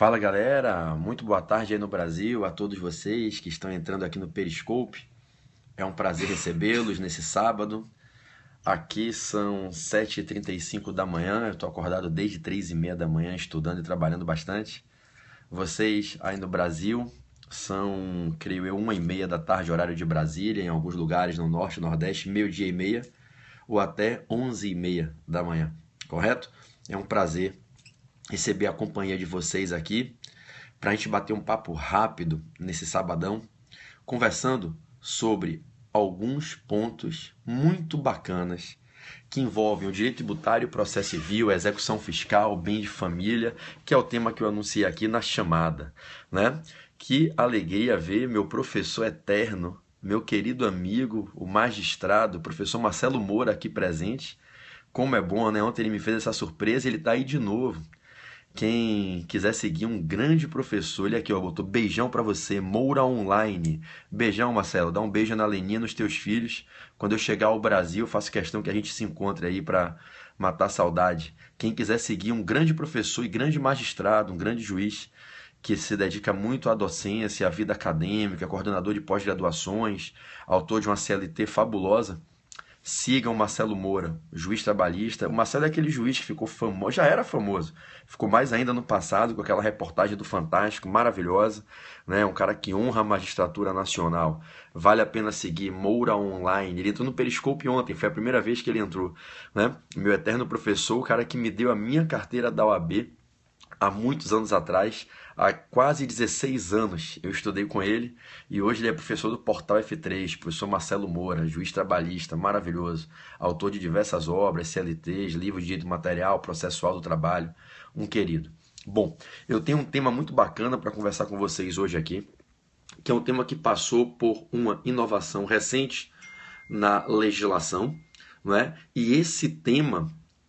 Fala galera, muito boa tarde aí no Brasil, a todos vocês que estão entrando aqui no Periscope. É um prazer recebê-los nesse sábado. Aqui são 7h35 da manhã, eu estou acordado desde 3h30 da manhã estudando e trabalhando bastante. Vocês aí no Brasil são, creio eu, 1h30 da tarde, horário de Brasília, em alguns lugares no norte e nordeste, meio-dia e meia ou até 11h30 da manhã, correto? É um prazer receber a companhia de vocês aqui para a gente bater um papo rápido nesse sabadão, conversando sobre alguns pontos muito bacanas que envolvem o direito tributário, processo civil, execução fiscal, bem de família, que é o tema que eu anunciei aqui na chamada, né? Que alegria ver meu professor eterno, meu querido amigo, o magistrado, o professor Marcelo Moura aqui presente. Como é bom, né? Ontem ele me fez essa surpresa e ele está aí de novo. Quem quiser seguir um grande professor, ele aqui, ó, botou beijão pra você, Moura Online. Beijão, Marcelo, dá um beijo na Leninha, nos teus filhos. Quando eu chegar ao Brasil, faço questão que a gente se encontre aí pra matar a saudade. Quem quiser seguir um grande professor e grande magistrado, um grande juiz, que se dedica muito à docência, à vida acadêmica, coordenador de pós-graduações, autor de uma CLT fabulosa, sigam o Marcelo Moura, juiz trabalhista. O Marcelo é aquele juiz que ficou famoso, já era famoso, ficou mais ainda no passado com aquela reportagem do Fantástico, maravilhosa, né? Um cara que honra a magistratura nacional. Vale a pena seguir, Moura Online. Ele entrou no Periscope ontem, foi a primeira vez que ele entrou, né? Meu eterno professor, o cara que me deu a minha carteira da OAB há muitos anos atrás, há quase 16 anos eu estudei com ele e hoje ele é professor do Portal F3, professor Marcelo Moura, juiz trabalhista, maravilhoso, autor de diversas obras, CLTs, livros de direito material, processual do trabalho, um querido. Bom, eu tenho um tema muito bacana para conversar com vocês hoje aqui, que é um tema que passou por uma inovação recente na legislação, não é? E esse tema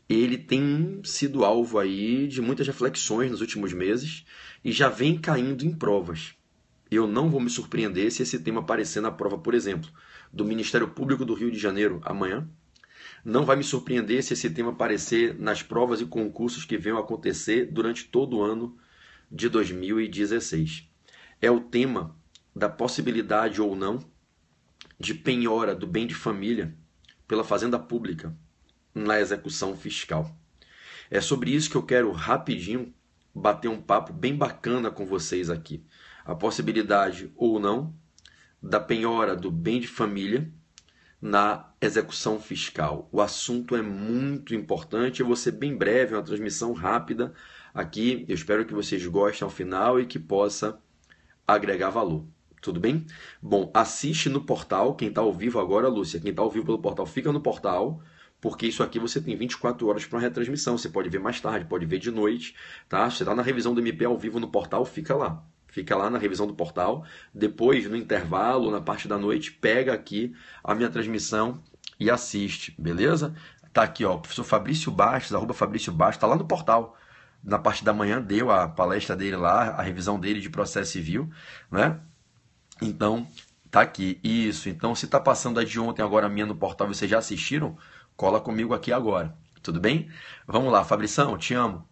ele tem sido alvo aí de muitas reflexões nos últimos meses e já vem caindo em provas. Eu não vou me surpreender se esse tema aparecer na prova, por exemplo, do Ministério Público do Rio de Janeiro amanhã. Não vai me surpreender se esse tema aparecer nas provas e concursos que venham acontecer durante todo o ano de 2016. É o tema da possibilidade ou não de penhora do bem de família pela Fazenda Pública na execução fiscal. É sobre isso que eu quero rapidinho bater um papo bem bacana com vocês aqui. A possibilidade ou não da penhora do bem de família na execução fiscal. O assunto é muito importante, eu vou ser bem breve, é uma transmissão rápida aqui. Eu espero que vocês gostem ao final e que possa agregar valor. Tudo bem? Bom, assiste no portal, quem está ao vivo agora, Lúcia, quem está ao vivo pelo portal, fica no portal, porque isso aqui você tem 24 horas para uma retransmissão. Você pode ver mais tarde, pode ver de noite, tá? Você está na revisão do MP ao vivo no portal, fica lá. Fica lá na revisão do portal. Depois, no intervalo, na parte da noite, pega aqui a minha transmissão e assiste, beleza? Tá aqui, ó, o professor Fabrício Bastos, @Fabrício Bastos, tá lá no portal. Na parte da manhã deu a palestra dele lá, a revisão dele de processo civil, né? Então, tá aqui. Isso. Então, se tá passando a de ontem, agora a minha no portal, vocês já assistiram? Cola comigo aqui agora, tudo bem? Vamos lá, Fabrição, te amo.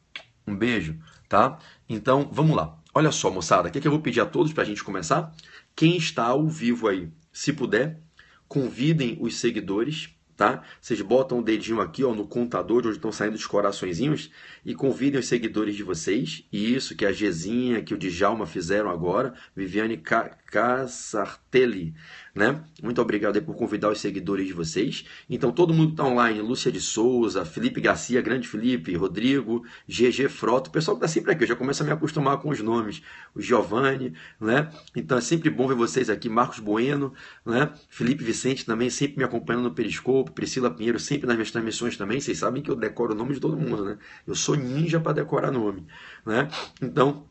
Um beijo, tá? Então, vamos lá. Olha só, moçada, o que eu vou pedir a todos para a gente começar? Quem está ao vivo aí, se puder, convidem os seguidores, tá? Vocês botam o dedinho aqui, ó, no contador, onde estão saindo os coraçõezinhos, e convidem os seguidores de vocês. Isso, que a Gezinha, que o Djalma fizeram agora, Viviane Cassartelli, né? Muito obrigado aí por convidar os seguidores de vocês. Então, todo mundo está online, Lúcia de Souza, Felipe Garcia, grande Felipe, Rodrigo, GG Frota, o pessoal que está sempre aqui, eu já começo a me acostumar com os nomes, o Giovanni, né? Então, é sempre bom ver vocês aqui, Marcos Bueno, né? Felipe Vicente também, sempre me acompanhando no Periscope, Priscila Pinheiro, sempre nas minhas transmissões também, vocês sabem que eu decoro o nome de todo mundo, né? Eu sou ninja para decorar nome, né? Então,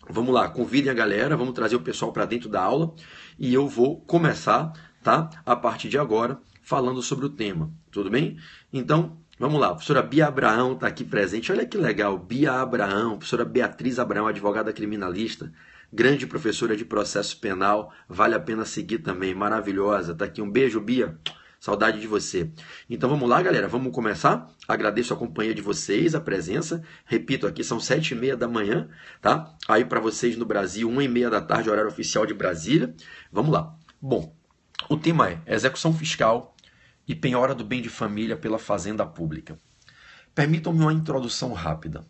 vamos lá, convidem a galera, vamos trazer o pessoal para dentro da aula e eu vou começar, tá? A partir de agora, falando sobre o tema, tudo bem? Então, vamos lá, a professora Bia Abraão está aqui presente, olha que legal, Bia Abraão, professora Beatriz Abraão, advogada criminalista, grande professora de processo penal, vale a pena seguir também, maravilhosa, tá aqui, um beijo, Bia. Saudade de você. Então vamos lá, galera, vamos começar? Agradeço a companhia de vocês, a presença. Repito, aqui são 7h30 da manhã, tá? Aí para vocês no Brasil, 1h30 da tarde, horário oficial de Brasília. Vamos lá. Bom, o tema é execução fiscal e penhora do bem de família pela fazenda pública. Permitam-me uma introdução rápida.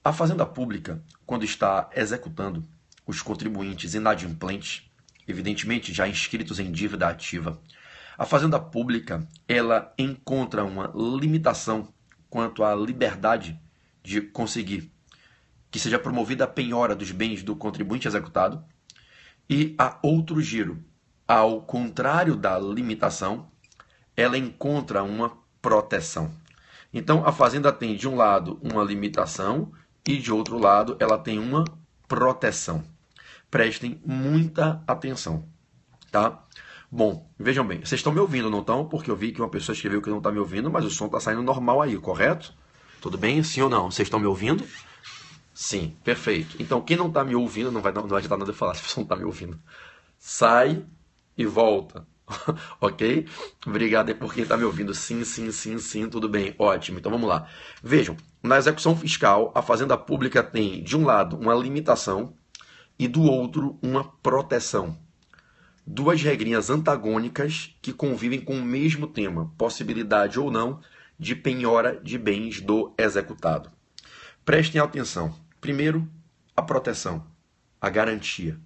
A fazenda pública, quando está executando os contribuintes inadimplentes, evidentemente já inscritos em dívida ativa, a fazenda pública, ela encontra uma limitação quanto à liberdade de conseguir que seja promovida a penhora dos bens do contribuinte executado e a outro giro. Ao contrário da limitação, ela encontra uma proteção. Então, a fazenda tem, de um lado, uma limitação e, de outro lado, ela tem uma proteção. Prestem muita atenção, tá? Bom, vejam bem, vocês estão me ouvindo, não estão? Porque eu vi que uma pessoa escreveu que não está me ouvindo, mas o som está saindo normal aí, correto? Tudo bem? Sim ou não? Vocês estão me ouvindo? Sim, perfeito. Então, quem não está me ouvindo, não vai adiantar nada eu falar se você não está me ouvindo. Sai e volta, ok? Obrigado aí por quem está me ouvindo. Sim, sim, sim, sim, tudo bem, ótimo. Então, vamos lá. Vejam, na execução fiscal, a fazenda pública tem, de um lado, uma limitação e do outro, uma proteção. Duas regrinhas antagônicas que convivem com o mesmo tema, possibilidade ou não de penhora de bens do executado. Prestem atenção. Primeiro, a proteção, a garantia.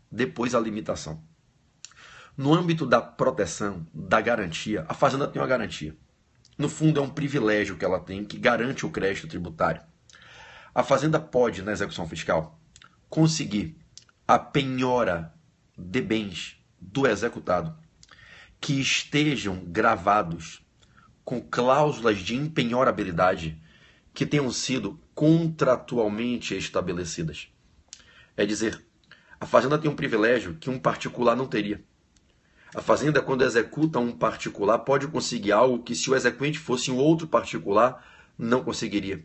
Depois, a limitação. No âmbito da proteção, da garantia, a fazenda tem uma garantia. No fundo, é um privilégio que ela tem que garante o crédito tributário. A fazenda pode, na execução fiscal, conseguir a penhora de bens do executado que estejam gravados com cláusulas de impenhorabilidade que tenham sido contratualmente estabelecidas. É dizer, a fazenda tem um privilégio que um particular não teria. A fazenda, quando executa um particular, pode conseguir algo que, se o exequente fosse um outro particular, não conseguiria.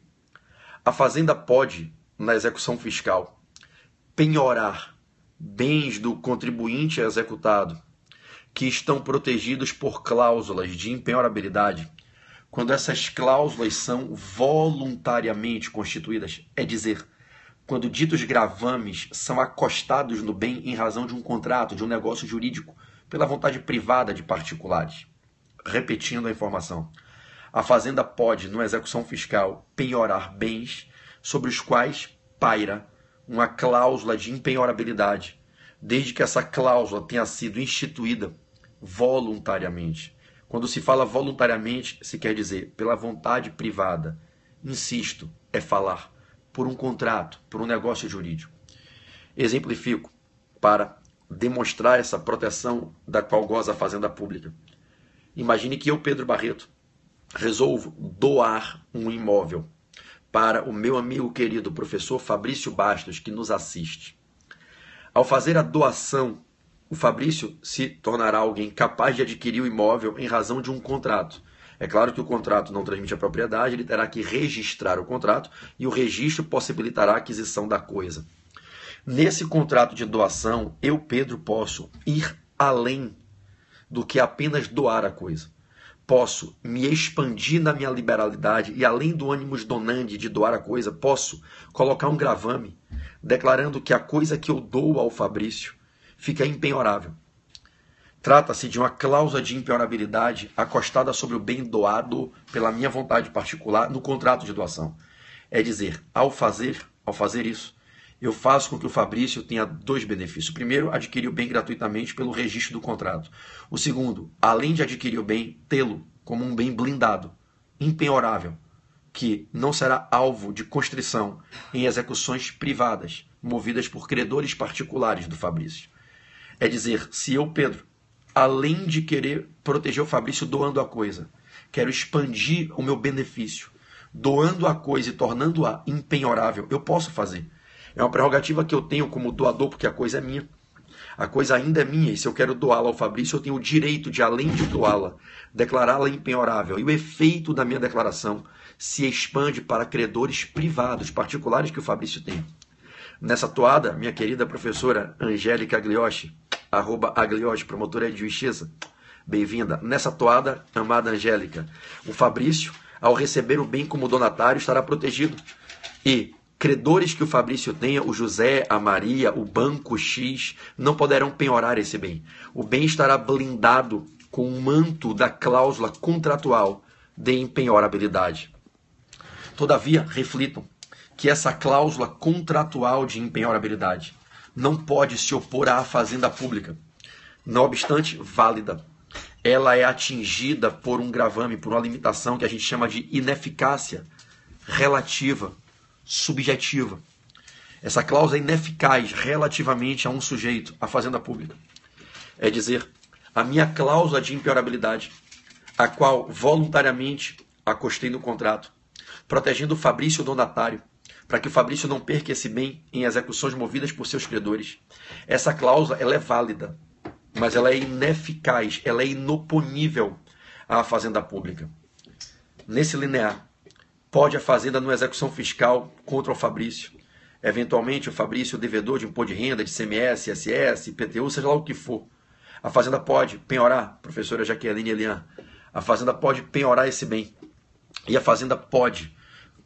A fazenda pode, na execução fiscal, penhorar bens do contribuinte executado que estão protegidos por cláusulas de impenhorabilidade, quando essas cláusulas são voluntariamente constituídas, é dizer, quando ditos gravames são acostados no bem em razão de um contrato, de um negócio jurídico, pela vontade privada de particulares. Repetindo a informação, a fazenda pode, numa execução fiscal, penhorar bens sobre os quais paira uma cláusula de impenhorabilidade, desde que essa cláusula tenha sido instituída voluntariamente. Quando se fala voluntariamente, se quer dizer pela vontade privada. Insisto, é falar por um contrato, por um negócio jurídico. Exemplifico para demonstrar essa proteção da qual goza a fazenda pública. Imagine que eu, Pedro Barreto, resolvo doar um imóvel para o meu amigo querido professor Fabrício Bastos, que nos assiste. Ao fazer a doação, o Fabrício se tornará alguém capaz de adquirir o imóvel em razão de um contrato. É claro que o contrato não transmite a propriedade, ele terá que registrar o contrato e o registro possibilitará a aquisição da coisa. Nesse contrato de doação, eu, Pedro, posso ir além do que apenas doar a coisa. Posso me expandir na minha liberalidade e, além do ânimos donandi de doar a coisa, posso colocar um gravame declarando que a coisa que eu dou ao Fabrício fica impenhorável. Trata-se de uma cláusula de impenhorabilidade acostada sobre o bem doado pela minha vontade particular no contrato de doação. É dizer, ao fazer isso, eu faço com que o Fabrício tenha dois benefícios. O primeiro, adquirir o bem gratuitamente pelo registro do contrato. O segundo, além de adquirir o bem, tê-lo como um bem blindado, impenhorável, que não será alvo de constrição em execuções privadas, movidas por credores particulares do Fabrício. É dizer, se eu, Pedro, além de querer proteger o Fabrício doando a coisa, quero expandir o meu benefício, doando a coisa e tornando-a impenhorável, eu posso fazer. É uma prerrogativa que eu tenho como doador, porque a coisa é minha. A coisa ainda é minha, e se eu quero doá-la ao Fabrício, eu tenho o direito de, além de doá-la, declará-la impenhorável. E o efeito da minha declaração se expande para credores privados, particulares que o Fabrício tem. Nessa toada, minha querida professora Angélica Agliotti, @Agliotti, promotora de justiça, bem-vinda. Nessa toada, amada Angélica, o Fabrício, ao receber o bem como donatário, estará protegido. E credores que o Fabrício tenha, o José, a Maria, o Banco X, não poderão penhorar esse bem. O bem estará blindado com o manto da cláusula contratual de impenhorabilidade. Todavia, reflitam que essa cláusula contratual de impenhorabilidade não pode se opor à fazenda pública. Não obstante, válida. Ela é atingida por um gravame, por uma limitação que a gente chama de ineficácia relativa, subjetiva. Essa cláusula é ineficaz relativamente a um sujeito, a fazenda pública. É dizer, a minha cláusula de impenhorabilidade, a qual voluntariamente acostei no contrato, protegendo o Fabrício donatário, para que o Fabrício não perca esse bem em execuções movidas por seus credores. Essa cláusula ela é válida, mas ela é ineficaz, ela é inoponível à fazenda pública. Nesse linear, pode a fazenda numa execução fiscal contra o Fabrício. Eventualmente, o Fabrício, devedor de imposto de renda, de CMS, ISS, IPTU, seja lá o que for. A fazenda pode penhorar, professora Jaqueline Elian, a fazenda pode penhorar esse bem. E a fazenda pode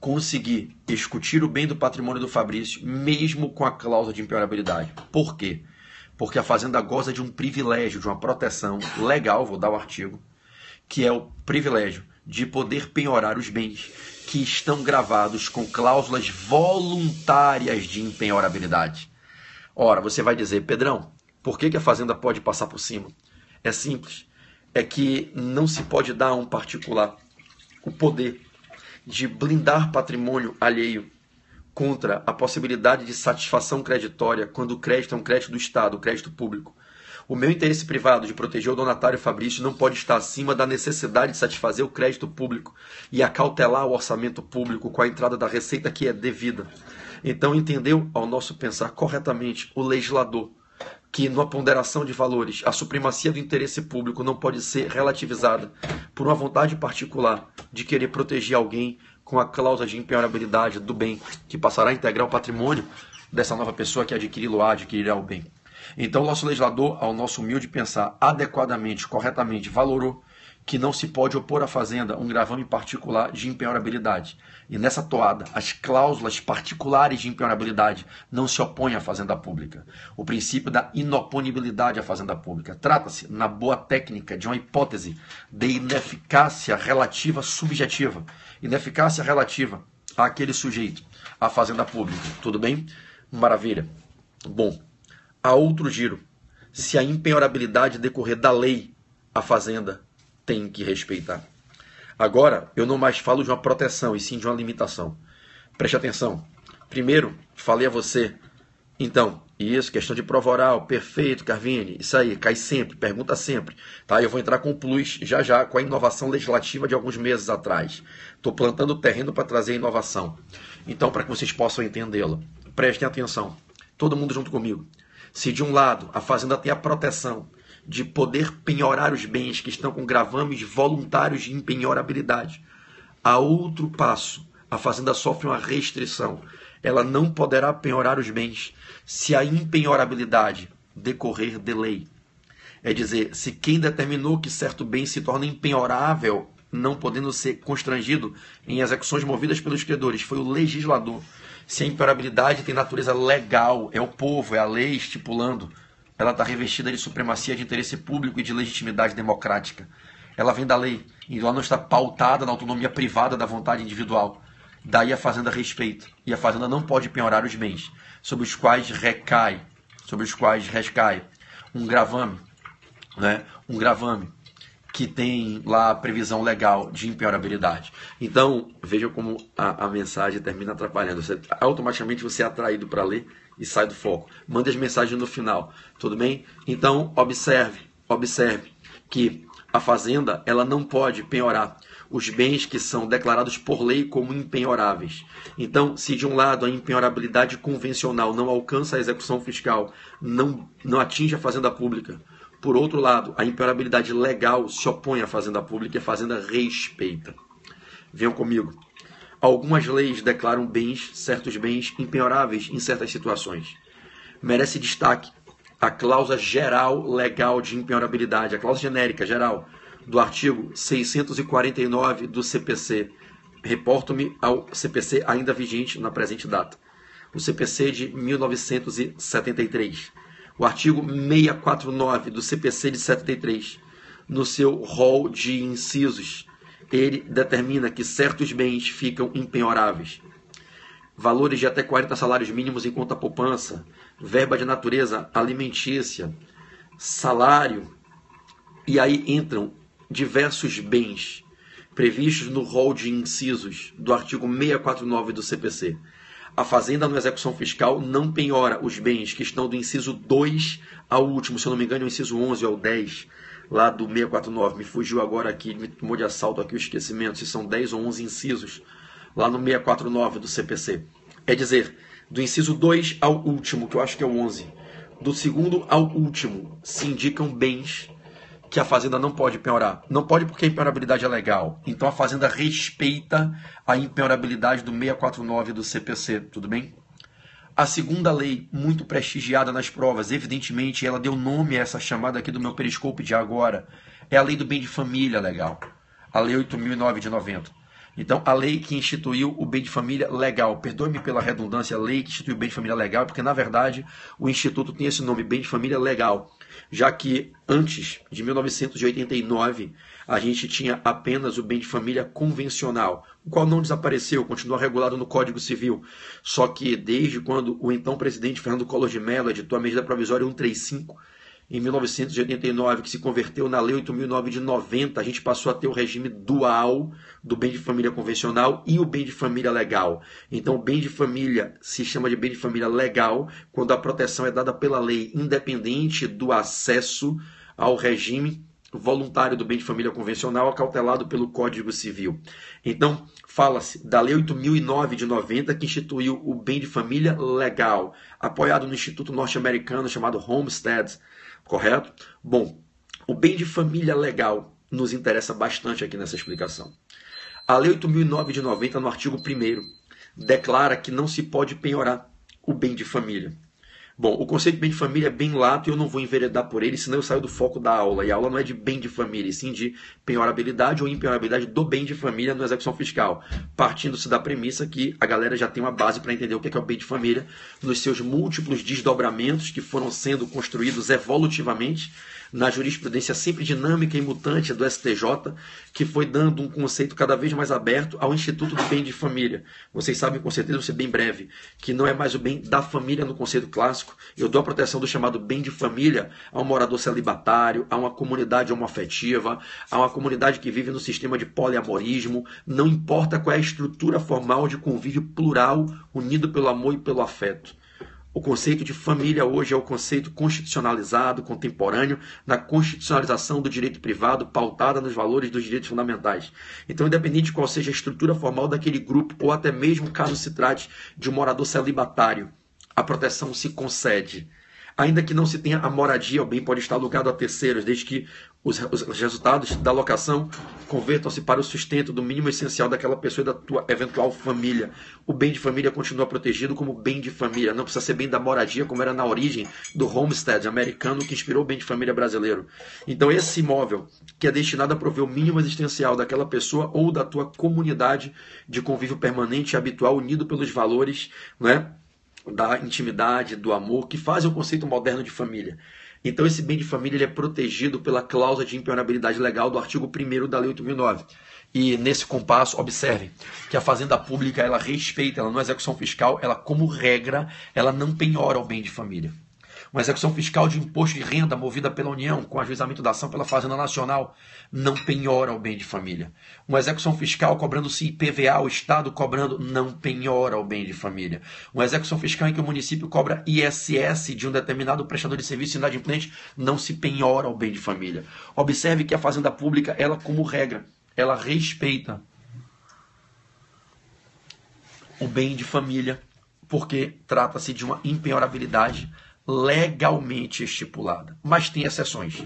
conseguir discutir o bem do patrimônio do Fabrício, mesmo com a cláusula de impenhorabilidade. Por quê? Porque a fazenda goza de um privilégio, de uma proteção legal, vou dar o artigo, que é o privilégio de poder penhorar os bens que estão gravados com cláusulas voluntárias de impenhorabilidade. Ora, você vai dizer, Pedrão, por que a fazenda pode passar por cima? É simples. É que não se pode dar a um particular o poder de blindar patrimônio alheio contra a possibilidade de satisfação creditória quando o crédito é um crédito do Estado, crédito público. O meu interesse privado de proteger o donatário Fabrício não pode estar acima da necessidade de satisfazer o crédito público e acautelar o orçamento público com a entrada da receita que é devida. Então, entendeu, ao nosso pensar corretamente, o legislador, que numa ponderação de valores, a supremacia do interesse público não pode ser relativizada por uma vontade particular de querer proteger alguém com a cláusula de impenhorabilidade do bem, que passará a integrar o patrimônio dessa nova pessoa que adquirirá o bem. Então, o nosso legislador, ao nosso humilde pensar, adequadamente, corretamente, valorou que não se pode opor à fazenda um gravame particular de impenhorabilidade. E nessa toada, as cláusulas particulares de impenhorabilidade não se opõem à fazenda pública. O princípio da inoponibilidade à fazenda pública. Trata-se, na boa técnica, de uma hipótese de ineficácia relativa subjetiva. Ineficácia relativa àquele sujeito, à fazenda pública. Tudo bem? Maravilha. Bom, há outro giro. Se a impenhorabilidade decorrer da lei, a fazenda tem que respeitar. Agora, eu não mais falo de uma proteção, e sim de uma limitação. Preste atenção. Primeiro, falei a você. Então, isso, questão de prova oral, perfeito, Carvini. Isso aí, cai sempre, pergunta sempre. Tá? Eu vou entrar com o plus já, com a inovação legislativa de alguns meses atrás. Estou plantando o terreno para trazer a inovação. Então, para que vocês possam entendê-la, prestem atenção. Todo mundo junto comigo. Se de um lado a fazenda tem a proteção de poder penhorar os bens que estão com gravames voluntários de impenhorabilidade, a outro passo, a fazenda sofre uma restrição. Ela não poderá penhorar os bens se a impenhorabilidade decorrer de lei. É dizer, se quem determinou que certo bem se torna impenhorável, não podendo ser constrangido em execuções movidas pelos credores, foi o legislador. Se a impenhorabilidade tem natureza legal, é o povo, é a lei estipulando, ela está revestida de supremacia de interesse público e de legitimidade democrática. Ela vem da lei e ela não está pautada na autonomia privada da vontade individual. Daí a fazenda respeita. E a fazenda não pode penhorar os bens sobre os quais recai um gravame, né? Um gravame que tem lá a previsão legal de impenhorabilidade. Então, veja como a mensagem termina atrapalhando. Automaticamente você é atraído para ler e sai do foco. Mande as mensagens no final, tudo bem? Então, observe que a fazenda ela não pode penhorar os bens que são declarados por lei como impenhoráveis. Então, se de um lado a impenhorabilidade convencional não alcança a execução fiscal, não atinge a fazenda pública, por outro lado, a impenhorabilidade legal se opõe à fazenda pública e a fazenda respeita. Venham comigo. Algumas leis declaram certos bens impenhoráveis em certas situações. Merece destaque a cláusula geral legal de impenhorabilidade, a cláusula genérica geral do artigo 649 do CPC. Reporto-me ao CPC ainda vigente na presente data. O CPC de 1973. O artigo 649 do CPC de 73, no seu rol de incisos, ele determina que certos bens ficam impenhoráveis. Valores de até 40 salários mínimos em conta poupança, verba de natureza alimentícia, salário, e aí entram diversos bens previstos no rol de incisos do artigo 649 do CPC. A Fazenda, na execução fiscal, não penhora os bens que estão do inciso 2 ao último, se eu não me engano, o inciso 11 ou 10, lá do 649. Me fugiu agora aqui, me tomou de assalto aqui o esquecimento, se são 10 ou 11 incisos, lá no 649 do CPC. É dizer, do inciso 2 ao último, que eu acho que é o 11, do segundo ao último, se indicam bens que a Fazenda não pode penhorar. Não pode porque a impenhorabilidade é legal. Então a Fazenda respeita a impenhorabilidade do 649 do CPC, tudo bem? A segunda lei, muito prestigiada nas provas, evidentemente, ela deu nome a essa chamada aqui do meu periscope de agora, é a lei do bem de família legal, a lei 8.009 de 90. Então, a lei que instituiu o bem de família legal, perdoe-me pela redundância, a lei que instituiu o bem de família legal, porque na verdade o Instituto tem esse nome, bem de família legal, já que antes de 1989 a gente tinha apenas o bem de família convencional, o qual não desapareceu, continua regulado no Código Civil. Só que desde quando o então presidente Fernando Collor de Mello editou a medida provisória 135, em 1989, que se converteu na Lei 8.009 de 90, a gente passou a ter o regime dual do bem de família convencional e o bem de família legal. Então, o bem de família se chama de bem de família legal quando a proteção é dada pela lei, independente do acesso ao regime voluntário do bem de família convencional, acautelado pelo Código Civil. Então, fala-se da Lei 8.009 de 90, que instituiu o bem de família legal, apoiado no Instituto Norte-Americano chamado Homestead. Correto? Bom, o bem de família legal nos interessa bastante aqui nessa explicação. A Lei 8.009 de 90, no artigo 1º, declara que não se pode penhorar o bem de família. Bom, o conceito de bem de família é bem lato e eu não vou enveredar por ele, senão eu saio do foco da aula. E a aula não é de bem de família, e sim de penhorabilidade ou impenhorabilidade do bem de família na execução fiscal. Partindo-se da premissa que a galera já tem uma base para entender o que é o bem de família nos seus múltiplos desdobramentos que foram sendo construídos evolutivamente na jurisprudência sempre dinâmica e mutante do STJ, que foi dando um conceito cada vez mais aberto ao Instituto do Bem de Família. Vocês sabem, com certeza, vou ser bem breve, que não é mais o bem da família no conceito clássico. Eu dou a proteção do chamado bem de família a um morador celibatário, a uma comunidade homoafetiva, a uma comunidade que vive no sistema de poliamorismo, não importa qual é a estrutura formal de convívio plural, unido pelo amor e pelo afeto. O conceito de família hoje é o conceito constitucionalizado, contemporâneo, na constitucionalização do direito privado, pautada nos valores dos direitos fundamentais. Então, independente de qual seja a estrutura formal daquele grupo, ou até mesmo caso se trate de um morador celibatário, a proteção se concede. Ainda que não se tenha a moradia, o bem pode estar alugado a terceiros, desde que os resultados da locação convertam-se para o sustento do mínimo essencial daquela pessoa e da tua eventual família. O bem de família continua protegido como bem de família. Não precisa ser bem da moradia, como era na origem do homestead americano que inspirou o bem de família brasileiro. Então esse imóvel, que é destinado a prover o mínimo existencial daquela pessoa ou da tua comunidade de convívio permanente e habitual, unido pelos valores, né, da intimidade, do amor, que fazem o conceito moderno de família. Então esse bem de família ele é protegido pela cláusula de impenhorabilidade legal do artigo 1º da Lei 8.009. E nesse compasso, observe que a Fazenda Pública ela respeita, ela não é execução fiscal, ela como regra, ela não penhora o bem de família. Uma execução fiscal de imposto de renda movida pela União, com ajuizamento da ação pela Fazenda Nacional, não penhora o bem de família. Uma execução fiscal cobrando-se IPVA, o Estado cobrando, não penhora o bem de família. Uma execução fiscal em que o município cobra ISS de um determinado prestador de serviço inadimplente, não se penhora o bem de família. Observe que a Fazenda Pública, ela como regra, ela respeita o bem de família, porque trata-se de uma impenhorabilidade legalmente estipulada, mas tem exceções.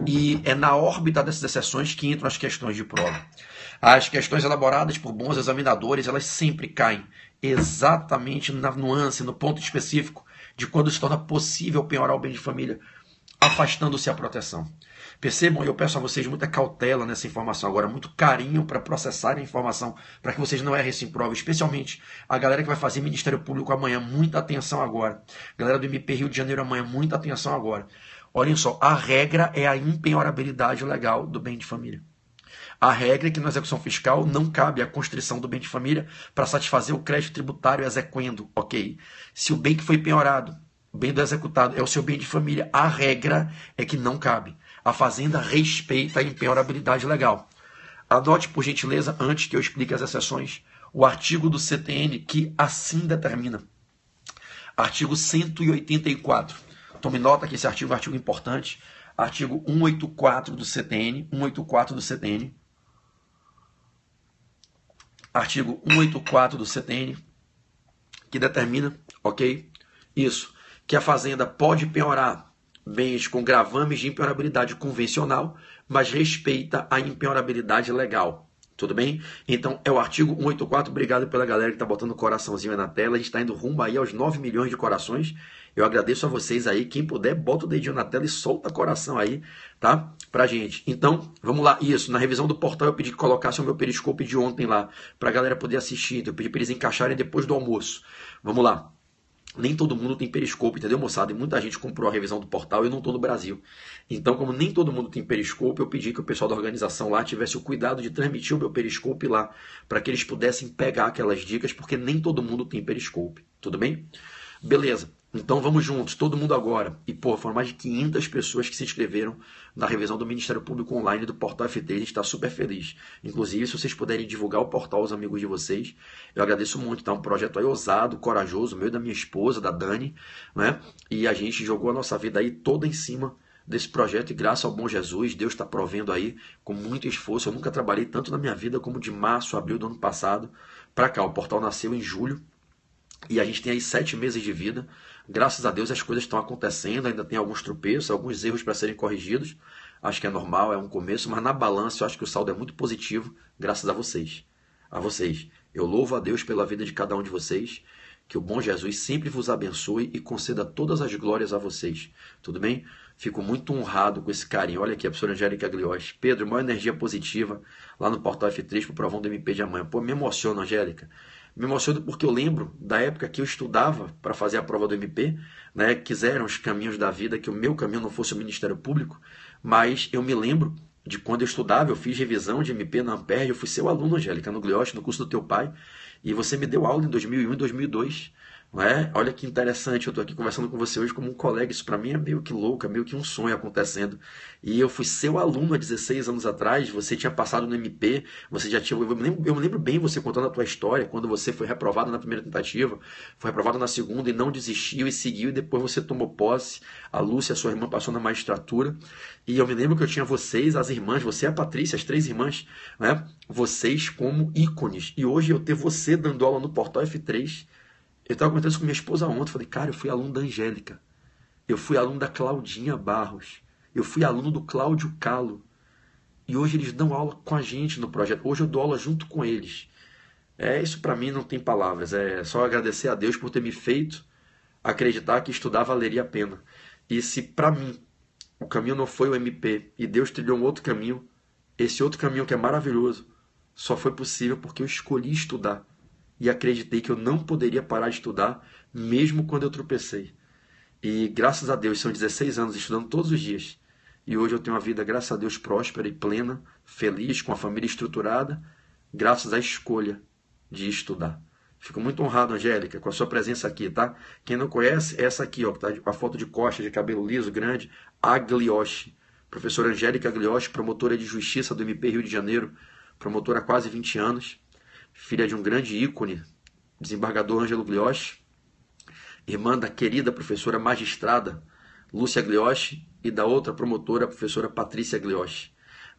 E é na órbita dessas exceções que entram as questões de prova. As questões elaboradas por bons examinadores, elas sempre caem exatamente na nuance, no ponto específico de quando se torna possível penhorar o bem de família, afastando-se a proteção. Percebam, eu peço a vocês muita cautela nessa informação agora, muito carinho para processar a informação, para que vocês não errem em prova, especialmente a galera que vai fazer Ministério Público amanhã, muita atenção agora. Galera do MP Rio de Janeiro amanhã, muita atenção agora. Olhem só, a regra é a impenhorabilidade legal do bem de família. A regra é que na execução fiscal não cabe a constrição do bem de família para satisfazer o crédito tributário exequendo, ok? Se o bem que foi penhorado, o bem do executado, é o seu bem de família, a regra é que não cabe. A Fazenda respeita a impenhorabilidade legal. Anote, por gentileza, antes que eu explique as exceções, o artigo do CTN que assim determina. Artigo 184. Tome nota que esse artigo é um artigo importante. Artigo 184 do CTN. 184 do CTN. Artigo 184 do CTN, que determina, ok? Isso, que a Fazenda pode penhorar bens com gravames de impenhorabilidade convencional, mas respeita a impenhorabilidade legal. Tudo bem? Então, é o artigo 184. Obrigado pela galera que está botando o coraçãozinho aí na tela. A gente está indo rumo aí aos 9 milhões de corações. Eu agradeço a vocês aí. Quem puder, bota o dedinho na tela e solta coração aí, tá? Pra gente. Então, vamos lá. Isso, na revisão do portal eu pedi que colocasse o meu periscope de ontem lá, pra galera poder assistir. Então, eu pedi pra eles encaixarem depois do almoço. Vamos lá. Nem todo mundo tem periscope, entendeu, moçada? E muita gente comprou a revisão do portal e eu não estou no Brasil. Então, como nem todo mundo tem periscope, eu pedi que o pessoal da organização lá tivesse o cuidado de transmitir o meu periscope lá, para que eles pudessem pegar aquelas dicas, porque nem todo mundo tem periscope. Tudo bem? Beleza. Então vamos juntos, todo mundo agora. E, pô, foram mais de 500 pessoas que se inscreveram na revisão do Ministério Público Online do Portal FT. A gente está super feliz. Inclusive, se vocês puderem divulgar o portal aos amigos de vocês, eu agradeço muito. Tá um projeto aí ousado, corajoso, meu e da minha esposa, da Dani, né? E a gente jogou a nossa vida aí toda em cima desse projeto e graças ao bom Jesus, Deus está provendo aí com muito esforço. Eu nunca trabalhei tanto na minha vida como de março, abril do ano passado para cá. O portal nasceu em julho e a gente tem aí 7 meses de vida. Graças a Deus as coisas estão acontecendo, ainda tem alguns tropeços, alguns erros para serem corrigidos. Acho que é normal, é um começo, mas na balança eu acho que o saldo é muito positivo, graças a vocês. A vocês. Eu louvo a Deus pela vida de cada um de vocês. Que o bom Jesus sempre vos abençoe e conceda todas as glórias a vocês. Tudo bem? Fico muito honrado com esse carinho. Olha aqui a professora Angélica Glioche. Pedro, maior energia positiva lá no Portal F3 para o provão do MP de amanhã. Pô, me emociona, Angélica. Me emociono porque eu lembro da época que eu estudava para fazer a prova do MP, né? Quiseram os caminhos da vida que o meu caminho não fosse o Ministério Público, mas eu me lembro de quando eu estudava, eu fiz revisão de MP na Ampere, eu fui seu aluno, Angélica, no Glioche, no curso do teu pai, e você me deu aula em 2001 e 2002. Não é? Olha que interessante, eu estou aqui conversando com você hoje como um colega, isso para mim é meio que louco, é meio que um sonho acontecendo. E eu fui seu aluno há 16 anos atrás, você tinha passado no MP, você já tinha, eu me lembro bem você contando a tua história, quando você foi reprovado na primeira tentativa, foi reprovado na segunda e não desistiu e seguiu, e depois você tomou posse, a Lúcia, sua irmã, passou na magistratura, e eu me lembro que eu tinha vocês, as irmãs, você e a Patrícia, as 3 irmãs, né? Vocês como ícones, e hoje eu ter você dando aula no Portal F3. Eu estava comentando isso com minha esposa ontem. Falei, cara, eu fui aluno da Angélica. Eu fui aluno da Claudinha Barros. Eu fui aluno do Cláudio Calo. E hoje eles dão aula com a gente no projeto. Hoje eu dou aula junto com eles. Isso para mim não tem palavras. É só agradecer a Deus por ter me feito acreditar que estudar valeria a pena. E se para mim o caminho não foi o MP e Deus trilhou um outro caminho, esse outro caminho que é maravilhoso, só foi possível porque eu escolhi estudar. E acreditei que eu não poderia parar de estudar, mesmo quando eu tropecei. E graças a Deus, são 16 anos estudando todos os dias. E hoje eu tenho uma vida, graças a Deus, próspera e plena, feliz, com a família estruturada, graças à escolha de estudar. Fico muito honrado, Angélica, com a sua presença aqui, tá? Quem não conhece, essa aqui, ó, que tá com a foto de costa, de cabelo liso, grande, a Glioche. Professora Angélica Glioche, promotora de justiça do MP Rio de Janeiro, promotora há quase 20 anos. Filha de um grande ícone, desembargador Ângelo Glioche, irmã da querida professora magistrada Lúcia Glioche e da outra promotora, a professora Patrícia Glioche.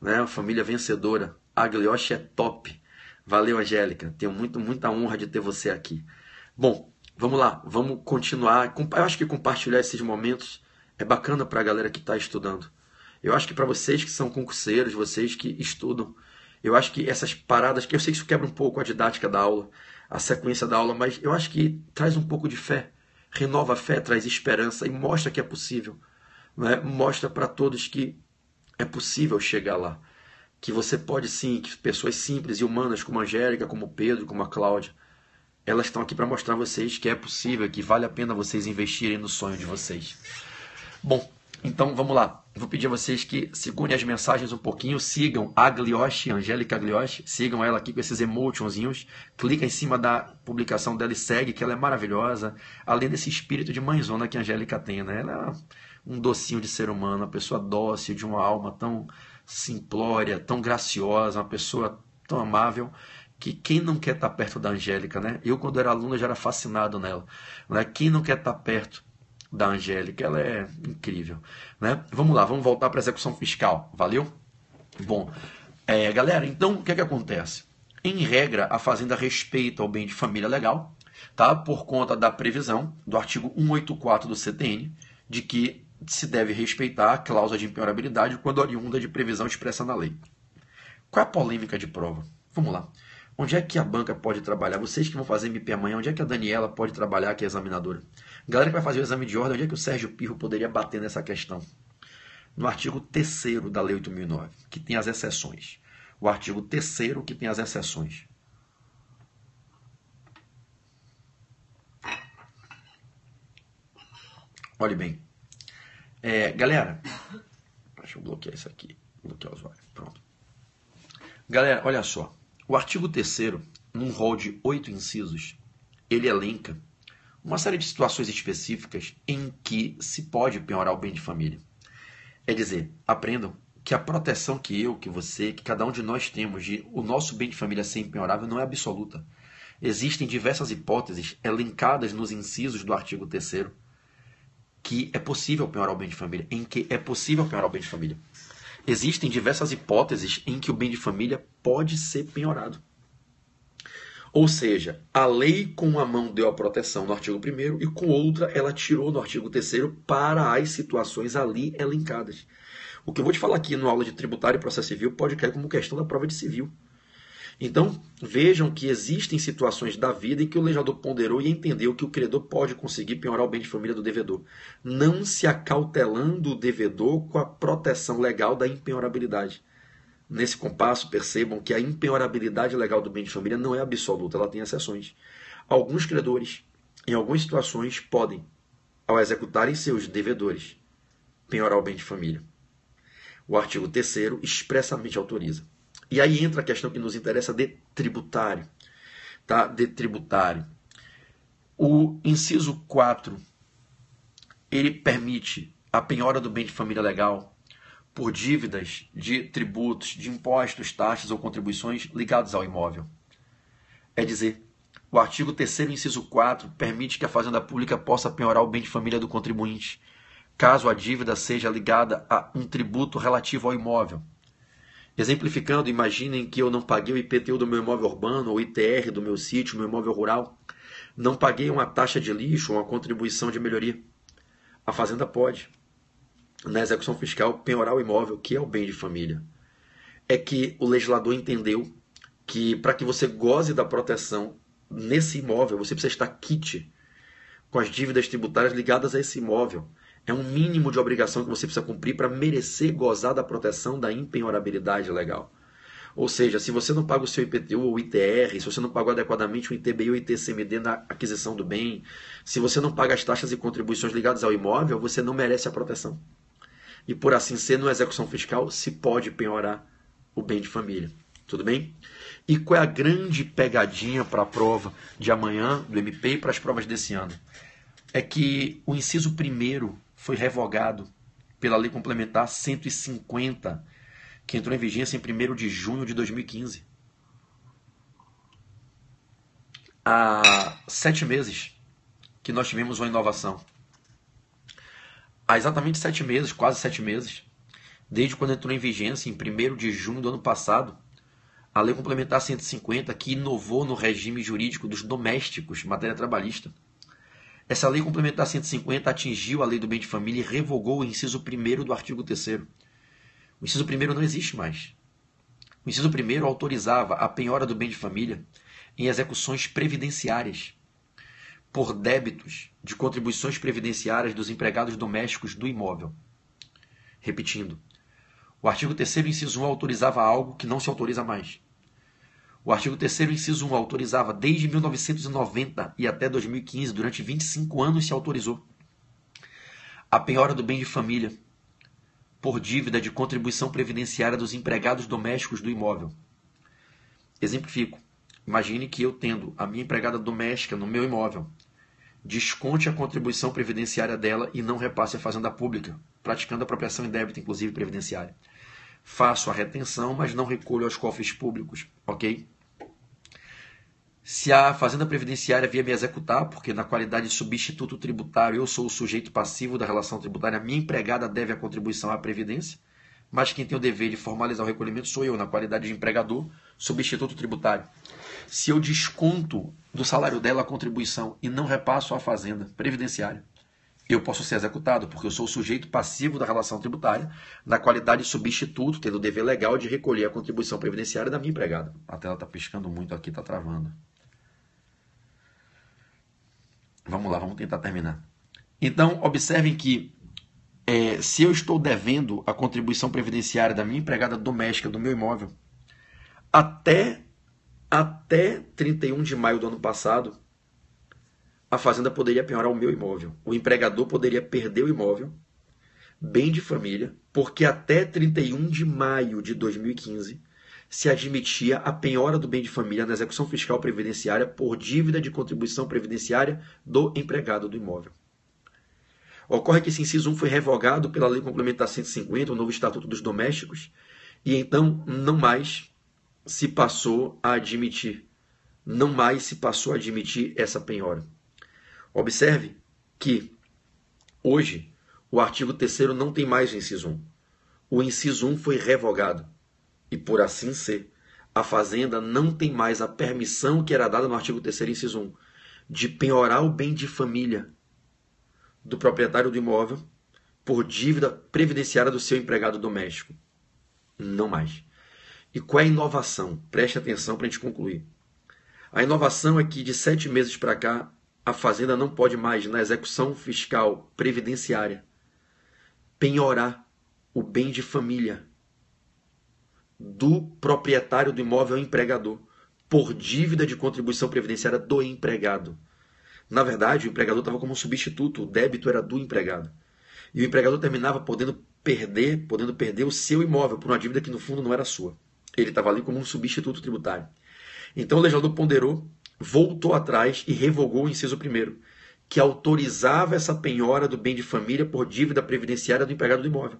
Né? Uma família vencedora. A Glioche é top. Valeu, Angélica. Tenho muita honra de ter você aqui. Bom, vamos lá. Vamos continuar. Eu acho que compartilhar esses momentos é bacana para a galera que está estudando. Eu acho que para vocês que são concurseiros, vocês que estudam, Eu acho que essas paradas, que eu sei que isso quebra um pouco a didática da aula, a sequência da aula, mas eu acho que traz um pouco de fé, renova a fé, traz esperança e mostra que é possível, né? Mostra para todos que é possível chegar lá, que você pode sim, que pessoas simples e humanas como a Angélica, como o Pedro, como a Cláudia, elas estão aqui para mostrar a vocês que é possível, que vale a pena vocês investirem no sonho de vocês. Bom, então vamos lá. Vou pedir a vocês que segurem as mensagens um pouquinho, sigam a Aglioche, Angélica Aglioche, sigam ela aqui com esses emotionzinhos, clica em cima da publicação dela e segue, que ela é maravilhosa, além desse espírito de mãezona que a Angélica tem, né? Ela é um docinho de ser humano, uma pessoa dócil, de uma alma tão simplória, tão graciosa, uma pessoa tão amável, que quem não quer estar perto da Angélica, né? Eu, quando era aluno, já era fascinado nela, né? Quem não quer estar perto da Angélica? Ela é incrível, né? Vamos lá, vamos voltar para a execução fiscal, valeu? Bom, galera, então o que é que acontece? Em regra, a Fazenda respeita o bem de família legal, tá? Por conta da previsão do artigo 184 do CTN, de que se deve respeitar a cláusula de impenhorabilidade quando oriunda de previsão expressa na lei. Qual é a polêmica de prova? Vamos lá. Onde é que a banca pode trabalhar? Vocês que vão fazer MP amanhã, onde é que a Daniela pode trabalhar, que é examinadora? Galera que vai fazer o exame de ordem, onde é que o Sérgio Pirro poderia bater nessa questão? No artigo 3º da Lei 8.009, que tem as exceções. O artigo 3º que tem as exceções. Olhe bem. Galera, deixa eu bloquear isso aqui. Bloquear o usuário. Pronto. Galera, olha só. O artigo 3º, num rol de 8 incisos, ele elenca uma série de situações específicas em que se pode penhorar o bem de família. É dizer, aprendam que a proteção que eu, que você, que cada um de nós temos de o nosso bem de família ser impenhorável não é absoluta. Existem diversas hipóteses elencadas nos incisos do artigo 3º que é possível penhorar o bem de família, em que é possível penhorar o bem de família. Existem diversas hipóteses em que o bem de família pode ser penhorado. Ou seja, a lei com uma mão deu a proteção no artigo 1º e com outra ela tirou no artigo 3º para as situações ali elencadas. O que eu vou te falar aqui no aula de tributário e processo civil pode cair como questão da prova de civil. Então, vejam que existem situações da vida em que o legislador ponderou e entendeu que o credor pode conseguir penhorar o bem de família do devedor, não se acautelando o devedor com a proteção legal da impenhorabilidade. Nesse compasso, percebam que a impenhorabilidade legal do bem de família não é absoluta, ela tem exceções. Alguns credores, em algumas situações, podem, ao executarem seus devedores, penhorar o bem de família. O artigo 3º expressamente autoriza. E aí entra a questão que nos interessa de tributário. Tá? De tributário. O inciso 4, ele permite a penhora do bem de família legal por dívidas de tributos, de impostos, taxas ou contribuições ligados ao imóvel. É dizer, o artigo 3º, inciso 4, permite que a Fazenda Pública possa penhorar o bem de família do contribuinte, caso a dívida seja ligada a um tributo relativo ao imóvel. Exemplificando, imaginem que eu não paguei o IPTU do meu imóvel urbano, ou ITR do meu sítio, meu imóvel rural. Não paguei uma taxa de lixo ou uma contribuição de melhoria. A Fazenda pode, na execução fiscal, penhorar o imóvel, que é o bem de família. É que o legislador entendeu que para que você goze da proteção nesse imóvel, você precisa estar quite com as dívidas tributárias ligadas a esse imóvel. É um mínimo de obrigação que você precisa cumprir para merecer gozar da proteção da impenhorabilidade legal. Ou seja, se você não paga o seu IPTU ou ITR, se você não pagou adequadamente o ITBI ou ITCMD na aquisição do bem, se você não paga as taxas e contribuições ligadas ao imóvel, você não merece a proteção. E por assim ser, na execução fiscal, se pode penhorar o bem de família. Tudo bem? E qual é a grande pegadinha para a prova de amanhã do MP e para as provas desse ano? É que o inciso 1º foi revogado pela Lei Complementar 150, que entrou em vigência em 1º de junho de 2015. Há 7 meses que nós tivemos uma inovação. Há exatamente 7 meses, quase 7 meses, desde quando entrou em vigência, em 1º de junho do ano passado, a Lei Complementar 150, que inovou no regime jurídico dos domésticos, matéria trabalhista. Essa Lei Complementar 150 atingiu a Lei do Bem de Família e revogou o inciso 1º do artigo 3º. O inciso 1º não existe mais. O inciso 1º autorizava a penhora do bem de família em execuções previdenciárias por débitos de contribuições previdenciárias dos empregados domésticos do imóvel. Repetindo, o artigo 3º, inciso 1, autorizava algo que não se autoriza mais. O artigo 3º, inciso 1, autorizava desde 1990 e até 2015, durante 25 anos se autorizou a penhora do bem de família por dívida de contribuição previdenciária dos empregados domésticos do imóvel. Exemplifico. Imagine que eu tendo a minha empregada doméstica no meu imóvel, desconte a contribuição previdenciária dela e não repasse à fazenda pública, praticando apropriação indébita, inclusive previdenciária. Faço a retenção, mas não recolho aos cofres públicos, ok? Se a fazenda previdenciária vier me executar, porque na qualidade de substituto tributário eu sou o sujeito passivo da relação tributária, a minha empregada deve a contribuição à previdência, mas quem tem o dever de formalizar o recolhimento sou eu, na qualidade de empregador, substituto tributário. Se eu desconto do salário dela a contribuição e não repasso à fazenda previdenciária, eu posso ser executado, porque eu sou o sujeito passivo da relação tributária, na qualidade de substituto, tendo o dever legal de recolher a contribuição previdenciária da minha empregada. A tela está piscando muito aqui, está travando. Vamos lá, vamos tentar terminar. Então, observem que se eu estou devendo a contribuição previdenciária da minha empregada doméstica do meu imóvel, até 31 de maio do ano passado, a fazenda poderia penhorar o meu imóvel. O empregador poderia perder o imóvel, bem de família, porque até 31 de maio de 2015 se admitia a penhora do bem de família na execução fiscal previdenciária por dívida de contribuição previdenciária do empregado do imóvel. Ocorre que esse inciso 1 foi revogado pela Lei Complementar 150, o novo Estatuto dos Domésticos, e então não mais se passou a admitir. Não mais se passou a admitir essa penhora. Observe que hoje o artigo 3º não tem mais o inciso 1. O inciso 1 foi revogado. E por assim ser, a fazenda não tem mais a permissão que era dada no artigo 3º, inciso 1, de penhorar o bem de família do proprietário do imóvel por dívida previdenciária do seu empregado doméstico. Não mais. E qual é a inovação? Preste atenção para a gente concluir. A inovação é que de 7 meses para cá, a fazenda não pode mais, na execução fiscal previdenciária, penhorar o bem de família do proprietário do imóvel ao empregador por dívida de contribuição previdenciária do empregado. Na verdade, o empregador estava como um substituto, o débito era do empregado. E o empregador terminava podendo perder o seu imóvel por uma dívida que no fundo não era sua. Ele estava ali como um substituto tributário. Então o legislador ponderou, voltou atrás e revogou o inciso 1º, que autorizava essa penhora do bem de família por dívida previdenciária do empregado do imóvel.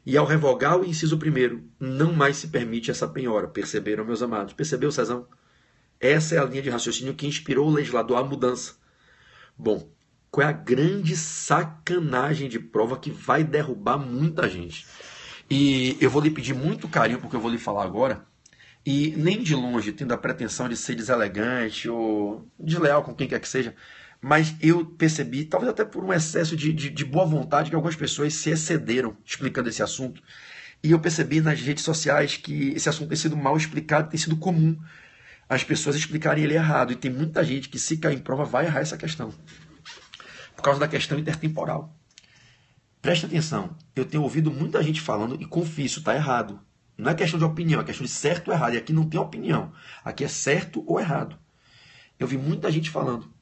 E ao revogar o inciso 1º, não mais se permite essa penhora. Perceberam, meus amados? Percebeu, Cezão? Essa é a linha de raciocínio que inspirou o legislador à mudança. Bom, qual é a grande sacanagem de prova que vai derrubar muita gente? E eu vou lhe pedir muito carinho porque eu vou lhe falar agora, e nem de longe tendo a pretensão de ser deselegante ou desleal com quem quer que seja, mas eu percebi, talvez até por um excesso de boa vontade, que algumas pessoas se excederam explicando esse assunto. E eu percebi nas redes sociais que esse assunto tem sido mal explicado, tem sido comum as pessoas explicarem ele errado. E tem muita gente que, se cair em prova, vai errar essa questão. Por causa da questão intertemporal. Preste atenção, eu tenho ouvido muita gente falando, e confesso, está errado. Não é questão de opinião, é questão de certo ou errado. E aqui não tem opinião. Aqui é certo ou errado. Eu vi muita gente falando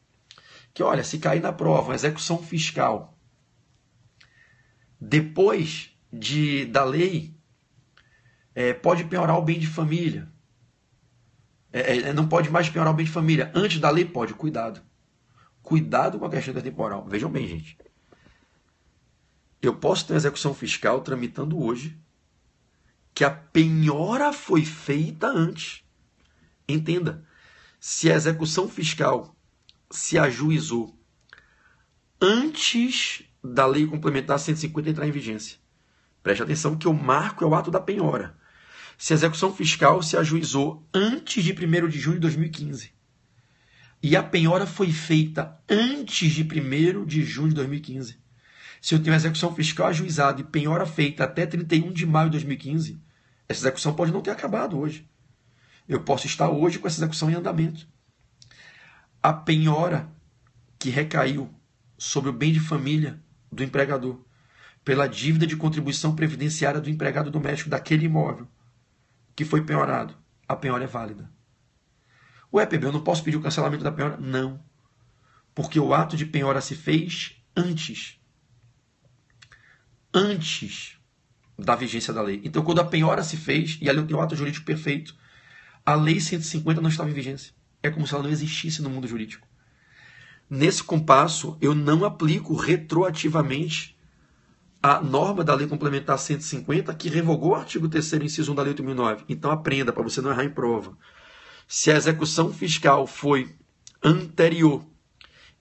que, olha, se cair na prova uma execução fiscal depois da lei, pode penhorar o bem de família. Não pode mais penhorar o bem de família. Antes da lei, pode. Cuidado. Cuidado com a questão intertemporal. Vejam bem, gente. Eu posso ter uma execução fiscal tramitando hoje que a penhora foi feita antes. Entenda. Se a execução fiscal se ajuizou antes da Lei Complementar 150 entrar em vigência. Preste atenção que o marco é o ato da penhora. Se a execução fiscal se ajuizou antes de 1º de junho de 2015 e a penhora foi feita antes de 1º de junho de 2015, se eu tenho a execução fiscal ajuizada e penhora feita até 31 de maio de 2015, Essa execução pode não ter acabado hoje. Eu posso estar hoje com essa execução em andamento. A penhora que recaiu sobre o bem de família do empregador pela dívida de contribuição previdenciária do empregado doméstico daquele imóvel que foi penhorado, a penhora é válida. Ué, PB, eu não posso pedir o cancelamento da penhora? Não. Porque o ato de penhora se fez antes da vigência da lei. Então, quando a penhora se fez, e ali eu tenho o ato jurídico perfeito, a lei 150 não estava em vigência. É como se ela não existisse no mundo jurídico. Nesse compasso, eu não aplico retroativamente a norma da Lei Complementar 150, que revogou o artigo 3º, inciso 1 da Lei 8.009. Então aprenda, para você não errar em prova. Se a execução fiscal foi anterior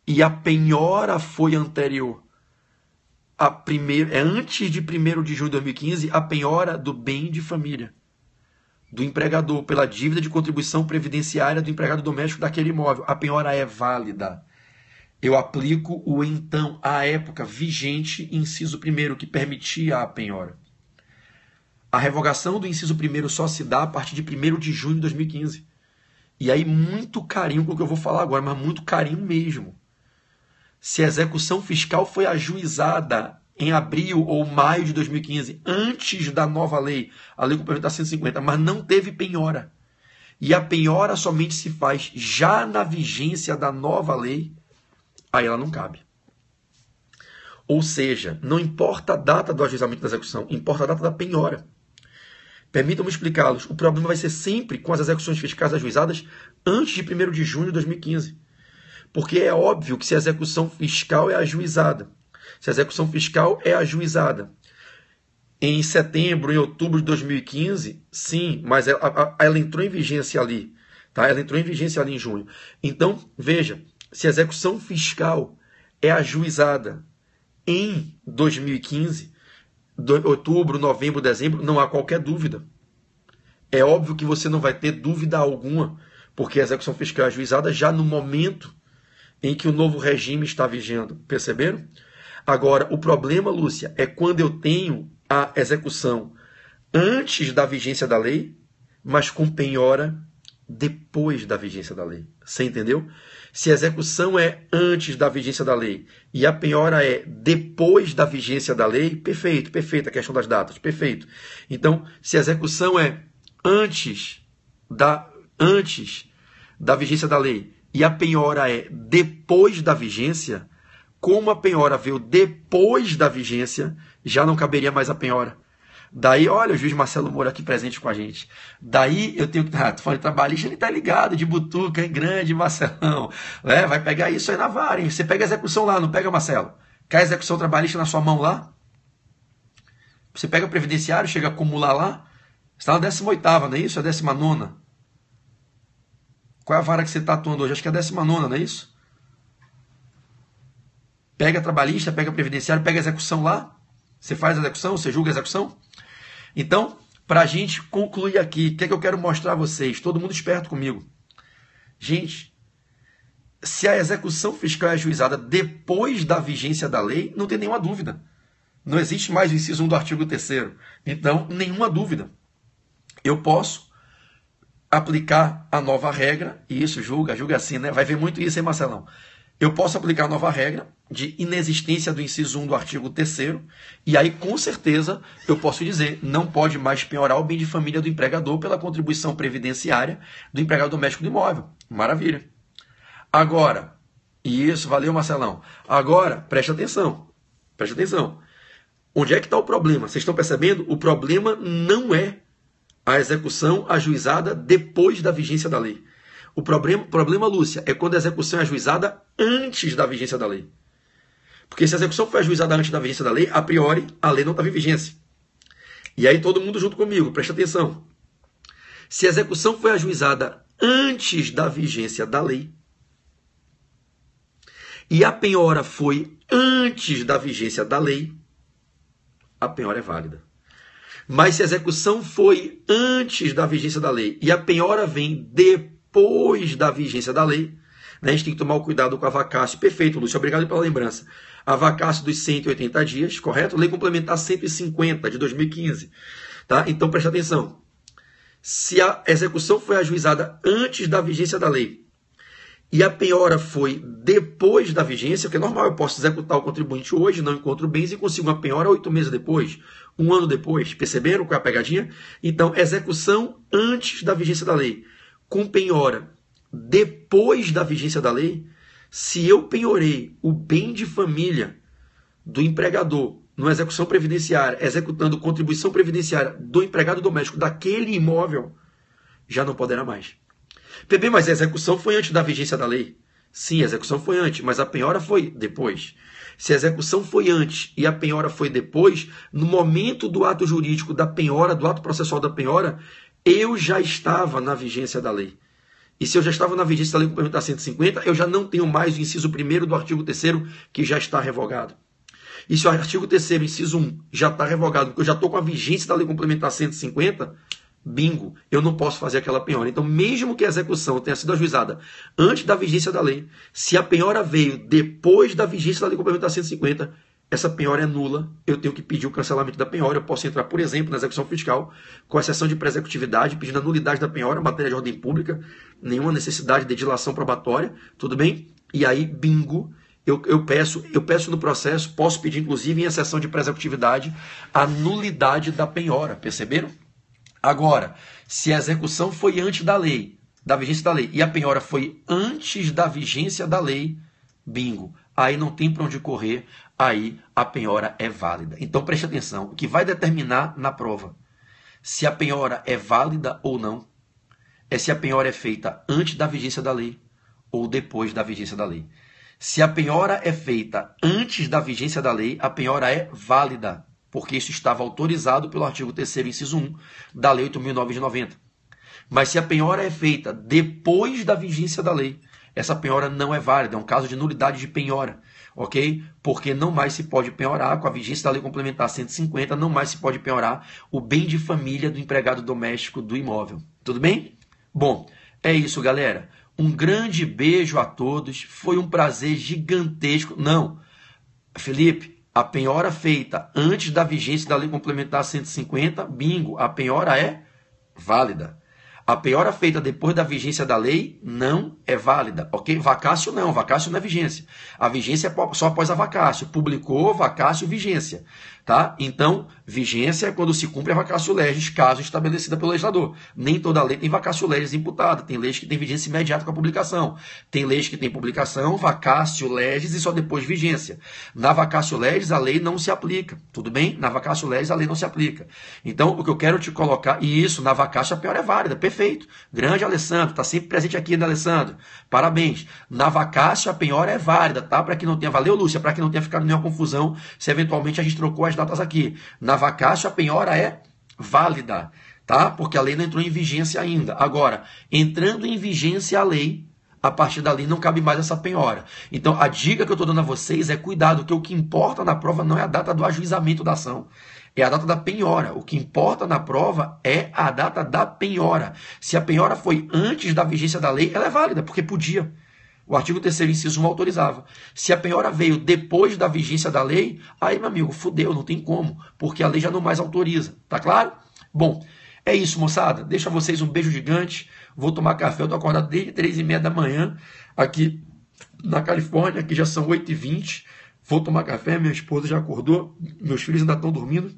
e a penhora foi anterior, antes de 1º de junho de 2015, a penhora do bem de família do empregador pela dívida de contribuição previdenciária do empregado doméstico daquele imóvel, a penhora é válida. Eu aplico o então, à época, vigente inciso 1º, que permitia a penhora. A revogação do inciso 1º só se dá a partir de 1º de junho de 2015. E aí, muito carinho com o que eu vou falar agora, mas muito carinho mesmo. Se a execução fiscal foi ajuizada em abril ou maio de 2015, antes da nova lei, a Lei Complementar 150, mas não teve penhora, e a penhora somente se faz já na vigência da nova lei, aí ela não cabe. Ou seja, não importa a data do ajuizamento da execução, importa a data da penhora. Permitam-me explicá-los. O problema vai ser sempre com as execuções fiscais ajuizadas antes de 1º de junho de 2015. Porque é óbvio que se a execução fiscal é ajuizada, se a execução fiscal é ajuizada em setembro, em outubro de 2015, sim, mas ela entrou em vigência ali. Tá? Ela entrou em vigência ali em junho. Então, veja, se a execução fiscal é ajuizada em 2015, outubro, novembro, dezembro, não há qualquer dúvida. É óbvio que você não vai ter dúvida alguma, porque a execução fiscal é ajuizada já no momento em que o novo regime está vigendo. Perceberam? Agora, o problema, Lúcia, é quando eu tenho a execução antes da vigência da lei, mas com penhora depois da vigência da lei. Você entendeu? Se a execução é antes da vigência da lei e a penhora é depois da vigência da lei, perfeito, perfeito a questão das datas, perfeito. Então, se a execução é antes da vigência da lei e a penhora é depois da vigência, como a penhora veio depois da vigência, já não caberia mais a penhora. Daí, olha, o juiz Marcelo Moura aqui presente com a gente. Daí eu tenho que... tô falando de trabalhista, ele tá ligado, de butuca, hein? Grande Marcelão. Vai pegar isso aí na vara, hein? Você pega a execução lá, não pega, Marcelo? Quer a execução trabalhista na sua mão lá? Você pega o previdenciário, chega a acumular lá. Você está na 18ª, não é isso? É a 19ª. Qual é a vara que você está atuando hoje? Acho que é a 19ª, não é isso? Pega a trabalhista, pega a previdenciário, pega a execução lá. Você faz a execução, você julga a execução. Então, para a gente concluir aqui, o que é que eu quero mostrar a vocês? Todo mundo esperto comigo. Gente, se a execução fiscal é ajuizada depois da vigência da lei, não tem nenhuma dúvida. Não existe mais o inciso 1 do artigo 3º. Então, nenhuma dúvida. Eu posso aplicar a nova regra, e isso julga assim, né? Vai ver muito isso, hein, Marcelão? Eu posso aplicar a nova regra de inexistência do inciso 1 do artigo 3º, e aí, com certeza, eu posso dizer, não pode mais penhorar o bem de família do empregador pela contribuição previdenciária do empregado doméstico do imóvel. Maravilha. Agora, isso, valeu, Marcelão. Agora, preste atenção. Preste atenção. Onde é que está o problema? Vocês estão percebendo? O problema não é a execução ajuizada depois da vigência da lei. O problema, Lúcia, é quando a execução é ajuizada antes da vigência da lei. Porque se a execução foi ajuizada antes da vigência da lei, a priori, a lei não estava em vigência. E aí todo mundo junto comigo, presta atenção. Se a execução foi ajuizada antes da vigência da lei, e a penhora foi antes da vigência da lei, a penhora é válida. Mas se a execução foi antes da vigência da lei e a penhora vem depois da vigência da lei, né, a gente tem que tomar o cuidado com a vacácio. Perfeito, Lúcio, obrigado pela lembrança. A vacácio dos 180 dias, correto? Lei Complementar 150 de 2015. Tá? Então, preste atenção. Se a execução foi ajuizada antes da vigência da lei e a penhora foi depois da vigência, porque é normal, eu posso executar o contribuinte hoje, não encontro bens e consigo uma penhora 8 meses depois, 1 ano depois. Perceberam qual é a pegadinha? Então, execução antes da vigência da lei, com penhora depois da vigência da lei, se eu penhorei o bem de família do empregador numa execução previdenciária, executando contribuição previdenciária do empregado doméstico daquele imóvel, já não poderá mais. PB, mas a execução foi antes da vigência da lei? Sim, a execução foi antes, mas a penhora foi depois. Se a execução foi antes e a penhora foi depois, no momento do ato jurídico da penhora, do ato processual da penhora, eu já estava na vigência da lei. E se eu já estava na vigência da lei complementar 150, eu já não tenho mais o inciso 1º do artigo 3º, que já está revogado. E se o artigo 3º, inciso 1, já está revogado, porque eu já estou com a vigência da lei complementar 150, bingo, eu não posso fazer aquela penhora. Então, mesmo que a execução tenha sido ajuizada antes da vigência da lei, se a penhora veio depois da vigência da lei complementar 150, essa penhora é nula, eu tenho que pedir o cancelamento da penhora. Eu posso entrar, por exemplo, na execução fiscal, com a exceção de pré-executividade, pedindo a nulidade da penhora, matéria de ordem pública, nenhuma necessidade de dilação probatória, tudo bem? E aí, bingo, eu peço no processo, posso pedir, inclusive, em exceção de pré-executividade, a nulidade da penhora, perceberam? Agora, se a execução foi antes da lei, da vigência da lei, e a penhora foi antes da vigência da lei, bingo, aí não tem para onde correr, aí a penhora é válida. Então preste atenção, o que vai determinar na prova se a penhora é válida ou não, é se a penhora é feita antes da vigência da lei ou depois da vigência da lei. Se a penhora é feita antes da vigência da lei, a penhora é válida, porque isso estava autorizado pelo artigo 3º, inciso 1, da Lei 8.990. Mas se a penhora é feita depois da vigência da lei, essa penhora não é válida, é um caso de nulidade de penhora, ok? Porque não mais se pode penhorar, com a vigência da lei complementar 150, não mais se pode penhorar o bem de família do empregado doméstico do imóvel. Tudo bem? Bom, é isso, galera. Um grande beijo a todos. Foi um prazer gigantesco. Não, Felipe, a penhora feita antes da vigência da lei complementar 150, bingo, a penhora é válida. A penhora feita depois da vigência da lei não é válida, ok? Vacácio não é vigência. A vigência é só após a vacácio. Publicou, vacácio, vigência. Tá? Então, vigência é quando se cumpre a vacácio legis, caso estabelecida pelo legislador. Nem toda lei tem vacácio legis imputada. Tem leis que têm vigência imediata com a publicação. Tem leis que têm publicação, vacácio legis e só depois vigência. Na vacácio legis, a lei não se aplica. Tudo bem? Na vacácio legis, a lei não se aplica. Então, o que eu quero te colocar... E isso, na vacácio, a penhora é válida. Perfeito. Grande Alessandro. Está sempre presente aqui, né, Alessandro? Parabéns. Na vacácio, a penhora é válida, tá? Para que não tenha... Valeu, Lúcia. Para que não tenha ficado nenhuma confusão se eventualmente a gente trocou as datas aqui. Na vacácio, a penhora é válida, tá? Porque a lei não entrou em vigência ainda. Agora, entrando em vigência a lei, a partir dali não cabe mais essa penhora. Então, a dica que eu estou dando a vocês é cuidado, que o que importa na prova não é a data do ajuizamento da ação, é a data da penhora. O que importa na prova é a data da penhora. Se a penhora foi antes da vigência da lei, ela é válida, porque podia. O artigo 3º, inciso 1, autorizava. Se a penhora veio depois da vigência da lei, aí, meu amigo, fudeu, não tem como, porque a lei já não mais autoriza. Tá claro? Bom, é isso, moçada. Deixo a vocês um beijo gigante. Vou tomar café. Eu tô acordado desde 3h30 da manhã aqui na Califórnia, aqui já são 8h20. Vou tomar café, minha esposa já acordou, meus filhos ainda estão dormindo,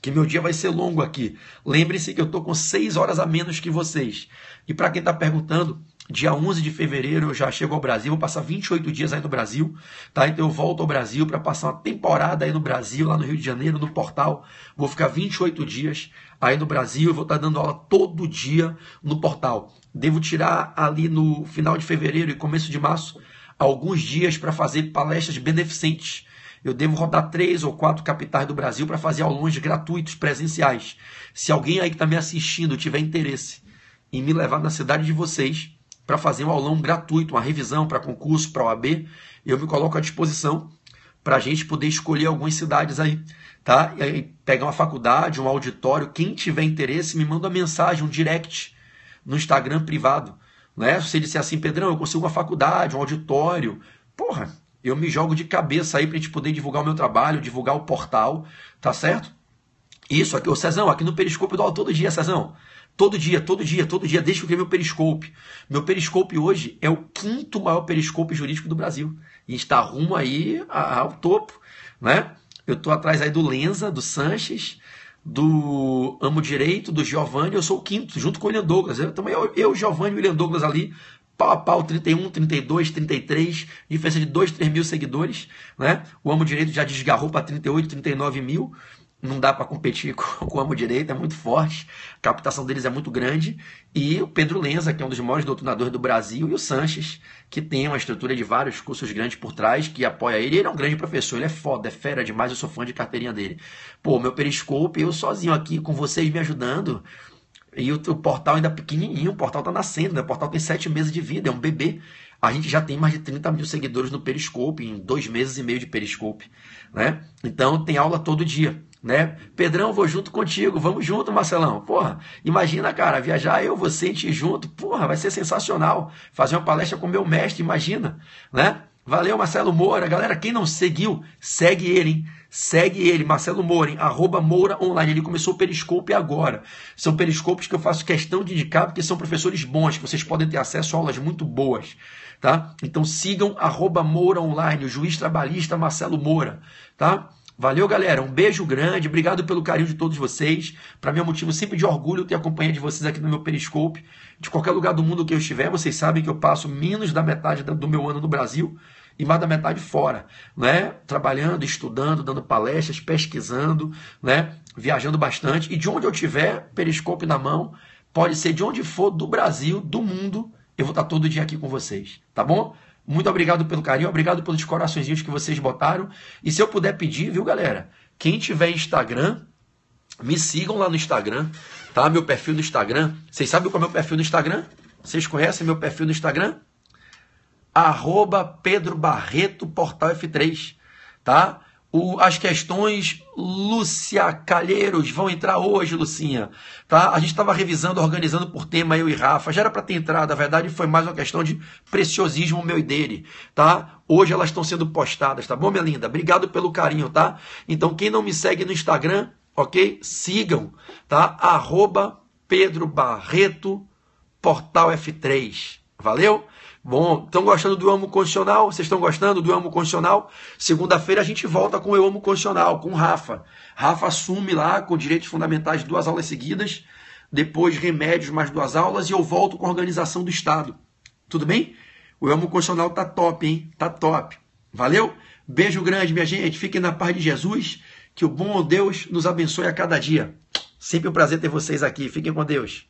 que meu dia vai ser longo aqui. Lembre-se que eu estou com 6 horas a menos que vocês. E para quem está perguntando, dia 11 de fevereiro eu já chego ao Brasil, vou passar 28 dias aí no Brasil, tá? Então eu volto ao Brasil para passar uma temporada aí no Brasil, lá no Rio de Janeiro, no Portal. Vou ficar 28 dias aí no Brasil, vou estar dando aula todo dia no Portal. Devo tirar ali no final de fevereiro e começo de março alguns dias para fazer palestras beneficentes. Eu devo rodar 3 ou 4 capitais do Brasil para fazer aulões gratuitos, presenciais. Se alguém aí que está me assistindo tiver interesse em me levar na cidade de vocês para fazer um aulão gratuito, uma revisão para concurso, para OAB, eu me coloco à disposição para a gente poder escolher algumas cidades aí, tá? E aí pegar uma faculdade, um auditório. Quem tiver interesse, me manda uma mensagem, um direct no Instagram privado. Né? Se você disser assim, Pedrão, eu consigo uma faculdade, um auditório, porra, eu me jogo de cabeça aí para a gente poder divulgar o meu trabalho, divulgar o portal, tá certo? Isso, aqui, ô Cezão, aqui no Periscope eu dou aula todo dia, Cezão. Todo dia, desde que eu criei meu Periscope. Meu Periscope hoje é o 5º maior Periscope jurídico do Brasil. E a gente está rumo aí ao topo, né? Eu estou atrás aí do Lenza, do Sanches, do Amo Direito, do Giovanni, eu sou o 5º, junto com o William Douglas. Eu Giovanni e o William Douglas ali, pau a pau, 31, 32, 33, diferença de 2, 3 mil seguidores, né? O Amo Direito já desgarrou para 38, 39 mil. Não dá para competir com o Amo Direito, é muito forte, a captação deles é muito grande, e o Pedro Lenza, que é um dos maiores doutrinadores do Brasil, e o Sanches, que tem uma estrutura de vários cursos grandes por trás, que apoia ele. Ele é um grande professor, ele é foda, é fera demais, eu sou fã de carteirinha dele. Pô, meu Periscope, eu sozinho aqui, com vocês me ajudando, e o portal ainda pequenininho, o portal tá nascendo, né? O portal tem 7 meses de vida, é um bebê. A gente já tem mais de 30 mil seguidores no Periscope, em 2 meses e meio de Periscope, né? Então tem aula todo dia, né? Pedrão, vou junto contigo, vamos junto, Marcelão. Porra, imagina, cara, viajar eu, você, a gente ir junto, porra, vai ser sensacional. Fazer uma palestra com meu mestre, imagina, né? Valeu, Marcelo Moura. Galera, quem não seguiu, segue ele, hein? Segue ele, Marcelo Moura, hein? @Moura Online. Ele começou o Periscope agora. São periscopes que eu faço questão de indicar, porque são professores bons, que vocês podem ter acesso a aulas muito boas, tá? Então sigam @Moura Online, o juiz trabalhista Marcelo Moura, tá? Valeu, galera. Um beijo grande. Obrigado pelo carinho de todos vocês. Para mim é um motivo sempre de orgulho ter a companhia de vocês aqui no meu Periscope. De qualquer lugar do mundo que eu estiver, vocês sabem que eu passo menos da metade do meu ano no Brasil e mais da metade fora, né? Trabalhando, estudando, dando palestras, pesquisando, né? Viajando bastante. E de onde eu tiver, Periscope na mão, pode ser de onde for do Brasil, do mundo, eu vou estar todo dia aqui com vocês, tá bom? Muito obrigado pelo carinho, obrigado pelos coraçõezinhos que vocês botaram. E se eu puder pedir, viu, galera? Quem tiver Instagram, me sigam lá no Instagram, tá? Meu perfil no Instagram. Vocês sabem qual é o meu perfil no Instagram? Vocês conhecem meu perfil no Instagram? @Pedro Barreto, Portal F3, tá? As questões Lúcia Calheiros vão entrar hoje, Lucinha, tá? A gente estava revisando, organizando por tema, eu e Rafa. Já era para ter entrado, a verdade foi mais uma questão de preciosismo meu e dele, tá? Hoje elas estão sendo postadas, tá bom, minha linda? Obrigado pelo carinho, tá? Então, quem não me segue no Instagram, ok? Sigam, tá? @Pedro Barreto, Portal F3. Valeu? Bom, estão gostando do Eu Amo Constitucional? Vocês estão gostando do Eu Amo Constitucional? Segunda-feira a gente volta com o Eu Amo Constitucional, com o Rafa. Rafa assume lá com direitos fundamentais 2 aulas seguidas, depois remédios mais 2 aulas e eu volto com a organização do Estado. Tudo bem? O Eu Amo Constitucional tá top, hein? Tá top. Valeu? Beijo grande, minha gente. Fiquem na paz de Jesus. Que o bom Deus nos abençoe a cada dia. Sempre um prazer ter vocês aqui. Fiquem com Deus.